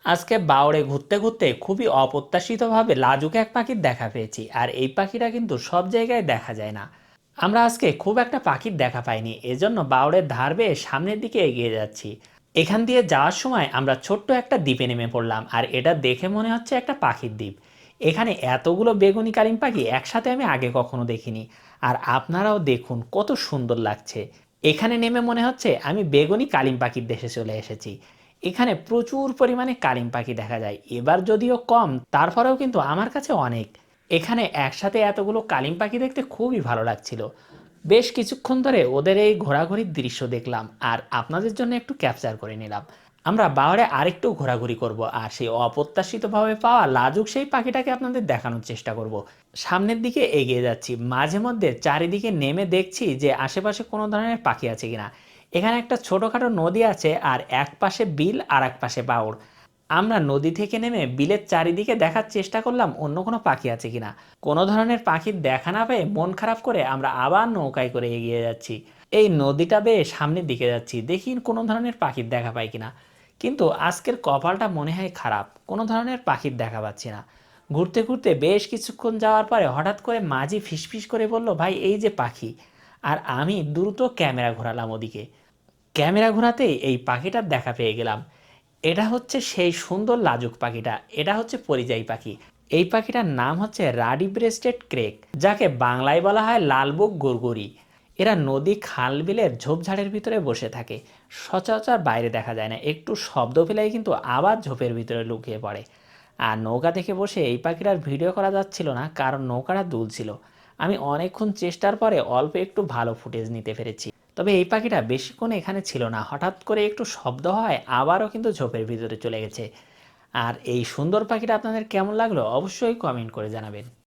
আজকে বাওড়ে ঘুরতে ঘুরতে খুবই অপ্রত্যাশিতভাবে লাজুক এক পাখির দেখা পেয়েছি, আর এই পাখিটা কিন্তু সব জায়গায় দেখা যায় না। আমরা আজকে খুব একটা পাখির দেখা পাইনি, এজন্য বাওড়ের ধার বেয়ে সামনের দিকে এগিয়ে যাচ্ছি। এখান দিয়ে যাওয়ার সময় আমরা ছোট্ট একটা দ্বীপে নেমে পড়লাম, আর এটা দেখে মনে হচ্ছে একটা পাখির দ্বীপ। এখানে এতগুলো বেগুনি কালিম পাখি একসাথে আমি আগে কখনো দেখিনি। আর আপনারাও দেখুন কত সুন্দর লাগছে। এখানে নেমে মনে হচ্ছে আমি বেগুনি কালিম পাখির দেশে চলে এসেছি। এখানে প্রচুর পরিমাণে কালিম পাখি দেখা যায়, এবার যদিও কম, তারপরেও কিন্তু আমার কাছে অনেক। এখানে একসাথে এতগুলো কালিম পাখি দেখতে খুবই ভালো লাগছিল। বেশ কিছুক্ষণ ধরে ওদের এই ঘোরাঘুরির দৃশ্য দেখলাম, আর আপনাদের জন্য একটু ক্যাপচার করে নিলাম। আমরা বাওয়ারে আরেকটু ঘোরাঘুরি করব, আর সেই অপ্রত্যাশিতভাবে পাওয়া লাজুক সেই পাখিটাকে আপনাদের দেখানোর চেষ্টা করব। সামনের দিকে এগিয়ে যাচ্ছি, মাঝে মধ্যে চারিদিকে নেমে দেখছি যে আশেপাশে কোনো ধরনের পাখি আছে কিনা। এখানে একটা ছোটোখাটো নদী আছে, আর এক পাশে বিল আর এক পাশে বাওড়। আমরা নদী থেকে নেমে বিলের চারিদিকে দেখার চেষ্টা করলাম অন্য কোনো পাখি আছে কিনা। কোনো ধরনের পাখির দেখা না পেয়ে মন খারাপ করে আমরা আবার নৌকায় করে এগিয়ে যাচ্ছি। এই নদীটা বেয়ে সামনের দিকে যাচ্ছি, দেখি কোনো ধরনের পাখির দেখা পাই কিনা। কিন্তু আজকের কপালটা মনে হয় খারাপ, কোনো ধরনের পাখির দেখা পাচ্ছি না। ঘুরতে ঘুরতে বেশ কিছুক্ষণ যাওয়ার পরে হঠাৎ করে মাঝি ফিসফিস করে বলল, ভাই এই যে পাখি। আর আমি দ্রুত ক্যামেরা ঘোরালাম ওদিকে। ক্যামেরা ঘোরাতেই এই পাখিটার দেখা পেয়ে গেলাম। এটা হচ্ছে সেই সুন্দর লাজুক পাখিটা, এটা হচ্ছে পরিযায়ী পাখি। এই পাখিটার নাম হচ্ছে রাডি ব্রেস্টেড ক্রেক, যাকে বাংলায় বলা হয় লালবুক গুরগুরি। এরা নদী খাল বিলের ঝোপঝাড়ের ভিতরে বসে থাকে, সচরাচর বাইরে দেখা যায় না। একটু শব্দ পেলেই কিন্তু আবার ঝোপের ভিতরে লুকিয়ে পড়ে। আর নৌকা থেকে বসে এই পাখিটার ভিডিও করা যাচ্ছিল না, কারণ নৌকাটা দুলছিল। আমি অনেকক্ষণ চেষ্টার পরে অল্প একটু ভালো ফুটেজ নিতে পেরেছি। তবে এই পাখিটা বেশিক্ষণ এখানে ছিল না, হঠাৎ করে একটু শব্দ হয় আবারও কিন্তু ঝোপের ভিতরে চলে গেছে। আর এই সুন্দর পাখিটা আপনাদের কেমন লাগলো অবশ্যই কমেন্ট করে জানাবেন।